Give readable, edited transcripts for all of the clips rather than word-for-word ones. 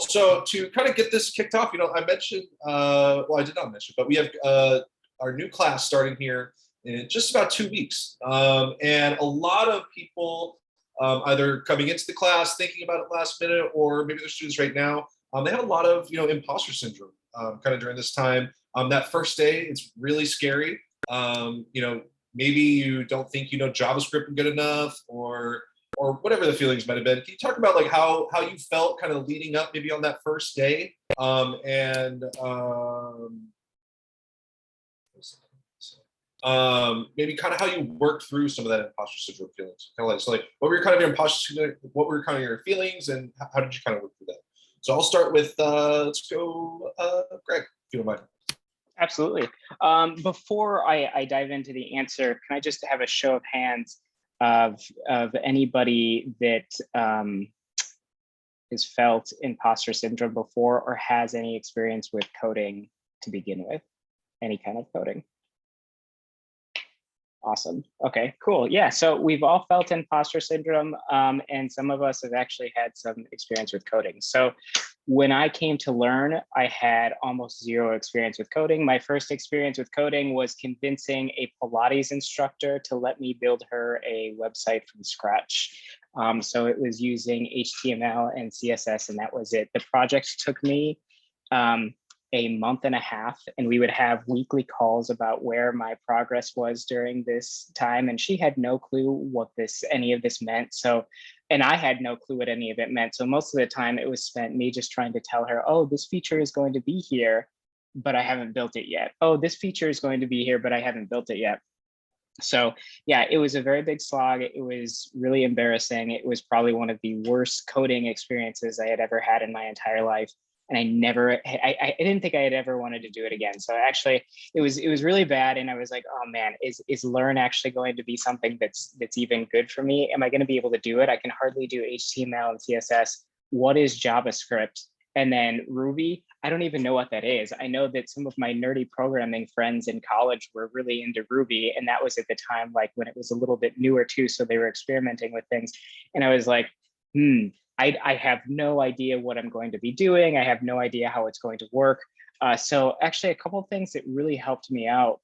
Cool. So to kind of get this kicked off, I mentioned, well, I did not mention, but we have our new class starting here in just about 2 weeks. And a lot of people either coming into the class, thinking about it last minute, or maybe they're students right now, they have a lot of, imposter syndrome kind of during this time. That first day, it's really scary. Maybe you don't think you know JavaScript good enough, or whatever the feelings might have been. Can you talk about like how you felt kind of leading up maybe on that first day, and maybe kind of how you worked through some of that imposter syndrome feelings? Kind of like, so like, what were kind of your imposter syndrome, what were kind of your feelings, and how did you kind of work through that? So I'll start with let's go, Greg, if you don't mind. Absolutely. Before I dive into the answer, can I just have a show of hands of anybody that has felt imposter syndrome before or has any experience with coding to begin with? Any kind of coding? Awesome. Okay, cool. Yeah, so we've all felt imposter syndrome, and some of us have actually had some experience with coding. So when I came to learn, I had almost zero experience with coding. My first experience with coding was convincing a Pilates instructor to let me build her a website from scratch. So it was using HTML and CSS, and that was it. The project took me a month and a half, and we would have weekly calls about where my progress was during this time. And she had no clue what any of this meant. So, and I had no clue what any of it meant. So most of the time it was spent me just trying to tell her, oh, this feature is going to be here, but I haven't built it yet. Oh, this feature is going to be here, but I haven't built it yet. So yeah, it was a very big slog. It was really embarrassing. It was probably one of the worst coding experiences I had ever had in my entire life. And I didn't think I had ever wanted to do it again. So actually it was really bad. And I was like, oh man, is Learn actually going to be something that's even good for me? Am I going to be able to do it? I can hardly do HTML and CSS. What is JavaScript? And then Ruby, I don't even know what that is. I know that some of my nerdy programming friends in college were really into Ruby. And that was at the time, like when it was a little bit newer too. So they were experimenting with things. And I was like, I have no idea what I'm going to be doing. I have no idea how it's going to work. So actually a couple of things that really helped me out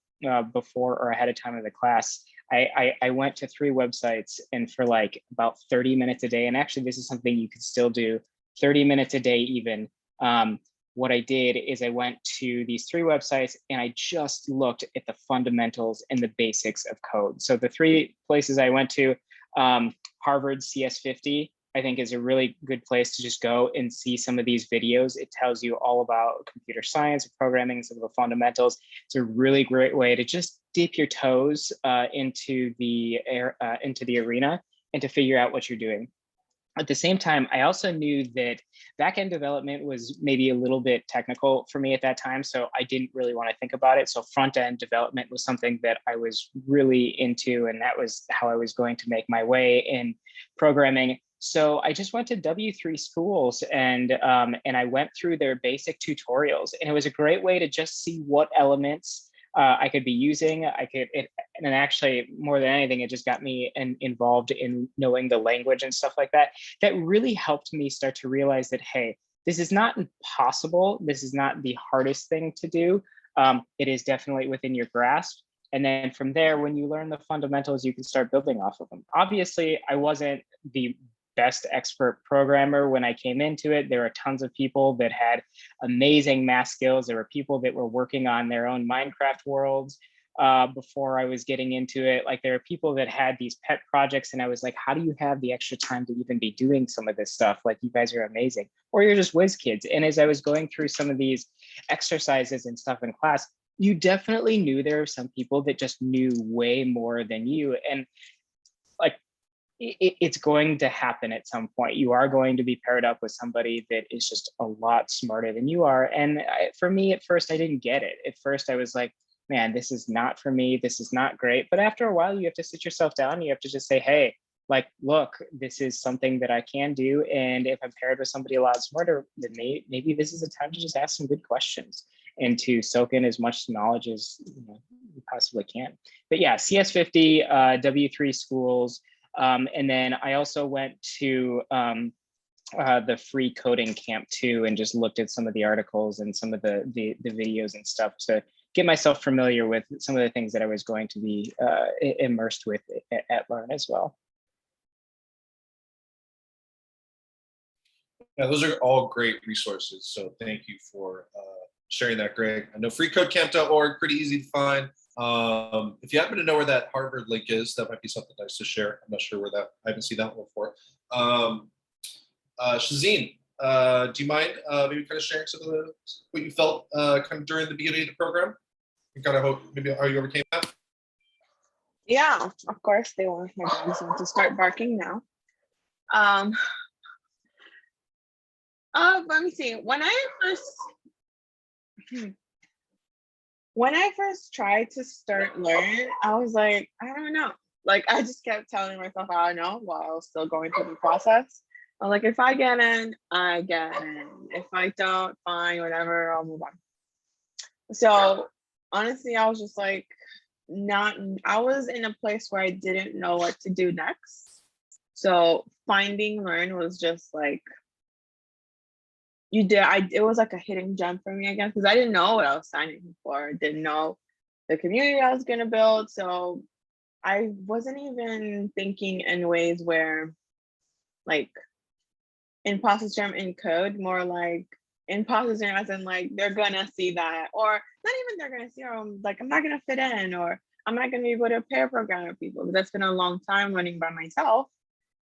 before or ahead of time of the class, I went to 3 websites, and for like about 30 minutes a day, and actually this is something you can still do, 30 minutes a day even. What I did is I went to these 3 websites and I just looked at the fundamentals and the basics of code. So the 3 places I went to, Harvard CS50, I think is a really good place to just go and see some of these videos. It tells you all about computer science, programming, some of the fundamentals. It's a really great way to just dip your toes into the arena and to figure out what you're doing. At the same time, I also knew that backend development was maybe a little bit technical for me at that time, so I didn't really want to think about it. So front-end development was something that I was really into, and that was how I was going to make my way in programming. So I just went to W3 schools and I went through their basic tutorials, and it was a great way to just see what elements I could be using. And actually more than anything, it just got me involved in knowing the language and stuff like that. That really helped me start to realize that, hey, this is not impossible. This is not the hardest thing to do. It is definitely within your grasp. And then from there, when you learn the fundamentals, you can start building off of them. Obviously, I wasn't the best expert programmer when I came into it. There were tons of people that had amazing math skills. There were people that were working on their own Minecraft worlds before I was getting into it. Like there are people that had these pet projects, and I was like, how do you have the extra time to even be doing some of this stuff? Like, you guys are amazing. Or you're just whiz kids. And as I was going through some of these exercises and stuff in class, you definitely knew there were some people that just knew way more than you. And like, it's going to happen at some point. You are going to be paired up with somebody that is just a lot smarter than you are. And for me, at first, I didn't get it. At first, I was like, man, this is not for me. This is not great. But after a while, you have to sit yourself down. You have to just say, hey, like, look, this is something that I can do. And if I'm paired with somebody a lot smarter than me, maybe this is a time to just ask some good questions and to soak in as much knowledge as you possibly can. But yeah, CS50, W3 schools. And then I also went to the free coding camp too, and just looked at some of the articles and some of the videos and stuff to get myself familiar with some of the things that I was going to be immersed with at Learn as well. Yeah, those are all great resources. So thank you for sharing that, Greg. I know freecodecamp.org, pretty easy to find. If you happen to know where that Harvard link is, that might be something nice to share. I'm not sure where that, I haven't seen that one before. Shazeen, do you mind maybe kind of sharing some of what you felt kind of during the beginning of the program? And kind of hope maybe how you overcame that? Yeah, of course they want my dogs to start barking now. Let me see. When I first tried to start Learn, I was like, I don't know. Like I just kept telling myself, I don't know, while I was still going through the process. I'm like, if I get in, I get in. If I don't, fine, whatever, I'll move on. So honestly, I was just like, I was in a place where I didn't know what to do next. So finding Learn was just like, it was like a hidden gem for me, I guess, because I didn't know what I was signing for. I didn't know the community I was going to build. So I wasn't even thinking in ways where like imposter syndrome in code, more like imposter syndrome as in like they're gonna see that, or not even they're gonna see, or like I'm not gonna fit in, or I'm not gonna be able to pair program with people, because that's been a long time running by myself.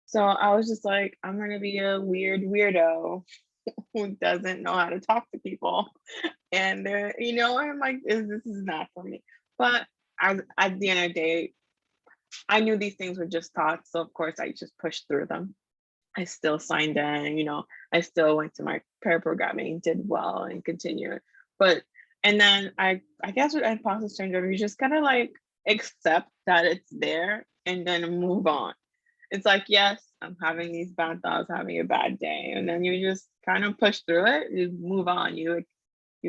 So I was just like, I'm gonna be a weird weirdo who doesn't know how to talk to people. And I'm like, this is not for me. But at the end of the day, I knew these things were just thoughts. So of course I just pushed through them. I still signed in, I still went to my pair programming, did well and continued. And then I guess with imposter syndrome, you just kind of like accept that it's there and then move on. It's like, yes, I'm having these bad thoughts, having a bad day. And then you just kind of push through it, you move on. You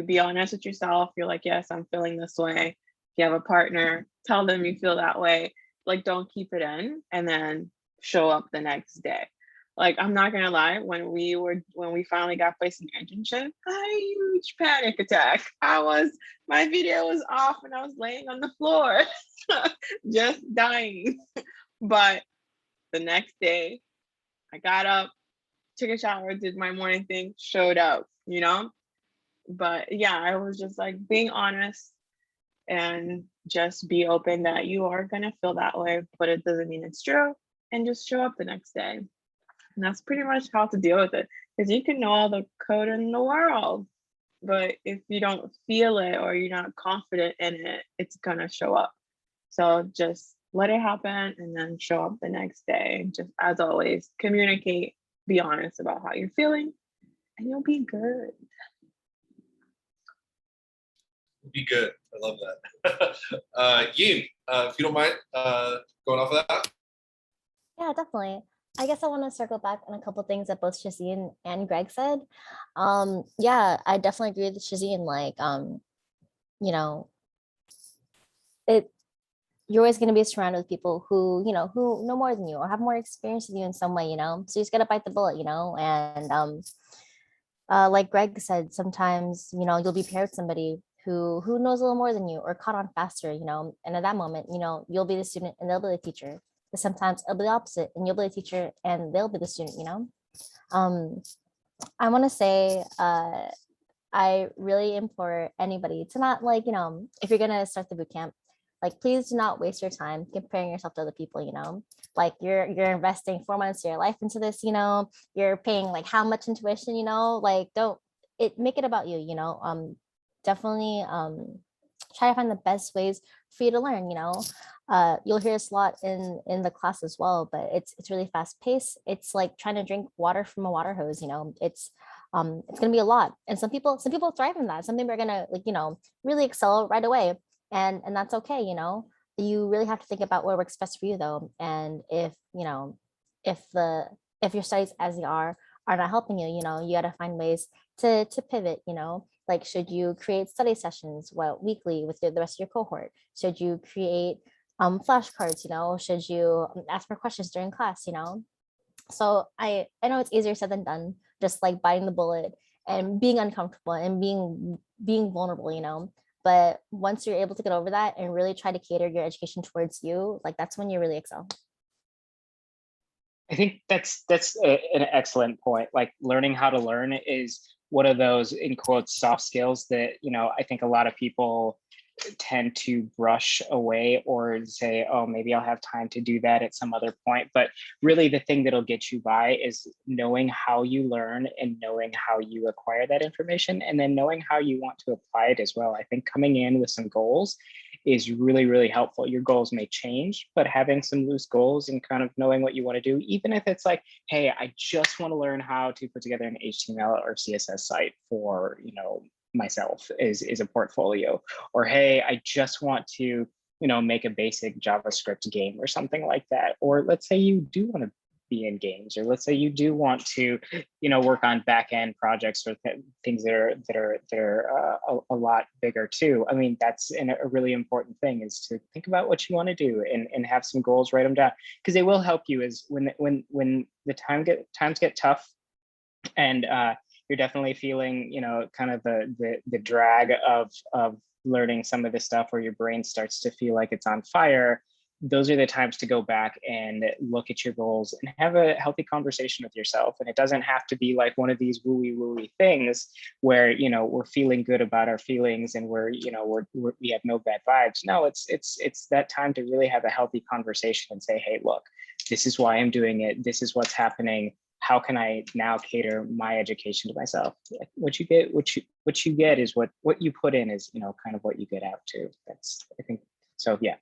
be honest with yourself. You're like, yes, I'm feeling this way. If you have a partner, tell them you feel that way. Like, don't keep it in, and then show up the next day. Like, I'm not gonna lie, when we finally got placed in internship, a huge panic attack. My video was off and I was laying on the floor, just dying. But the next day, I got up, took a shower, did my morning thing, showed up, But yeah, I was just like being honest and just be open that you are gonna feel that way, but it doesn't mean it's true, and just show up the next day. And that's pretty much how to deal with it. Because you can know all the code in the world, but if you don't feel it or you're not confident in it, it's gonna show up. So just let it happen and then show up the next day. Just as always, communicate, be honest about how you're feeling, and you'll be good. Be good. I love that. Yim, if you don't mind going off of that. Yeah, definitely. I guess I want to circle back on a couple things that both Shazeen and Greg said. Yeah, I definitely agree with Shazeen. Like, you're always going to be surrounded with people who know more than you or have more experience than you in some way, so you just got to bite the bullet, and like Greg said, sometimes, you'll be paired with somebody who knows a little more than you or caught on faster, and at that moment, you'll be the student and they'll be the teacher. But sometimes it'll be the opposite, and you'll be the teacher and they'll be the student, I want to say, I really implore anybody to not, like, if you're going to start the boot camp, like, please do not waste your time comparing yourself to other people, like you're investing 4 months of your life into this, you're paying like how much in tuition, like make it about you, definitely try to find the best ways for you to learn, you'll hear this a lot in the class as well, but it's really fast paced. It's like trying to drink water from a water hose, it's going to be a lot. And some people thrive in that. Some people are going to, like, really excel right away. And that's okay, you really have to think about what works best for you though. And if your studies as they are not helping you, you got to find ways to pivot, like, should you create study sessions weekly with the rest of your cohort? Should you create flashcards, should you ask for questions during class, So I know it's easier said than done, just like biting the bullet and being uncomfortable and being vulnerable, you know. But once you're able to get over that and really try to cater your education towards you, like that's when you really excel. I think an excellent point. Like learning how to learn is one of those in quotes soft skills that, you know, I think a lot of people tend to brush away or say, oh, maybe I'll have time to do that at some other point. But really the thing that'll get you by is knowing how you learn and knowing how you acquire that information, and then knowing how you want to apply it as well. I think coming in with some goals is really, really helpful. Your goals may change, but having some loose goals and kind of knowing what you want to do, even if it's like, hey, I just want to learn how to put together an HTML or CSS site for, you know, myself is a portfolio, or hey, I just want to, you know, make a basic JavaScript game or something like that. Or let's say you do want to be in games, or let's say you do want to, you know, work on back end projects or things that are a lot bigger too. I mean, that's a really important thing, is to think about what you want to do and have some goals, write them down, because they will help you. Is when the times get tough, and you're definitely feeling, you know, kind of the drag of learning some of this stuff, where your brain starts to feel like it's on fire. Those are the times to go back and look at your goals and have a healthy conversation with yourself. And it doesn't have to be like one of these wooey things where, you know, we're feeling good about our feelings and we're, you know, we have no bad vibes. No, it's that time to really have a healthy conversation and say, hey, look, this is why I'm doing it. This is what's happening. How can I now cater my education to myself? What you get is what you put in is, you know, kind of what you get out too. That's, I think, so yeah,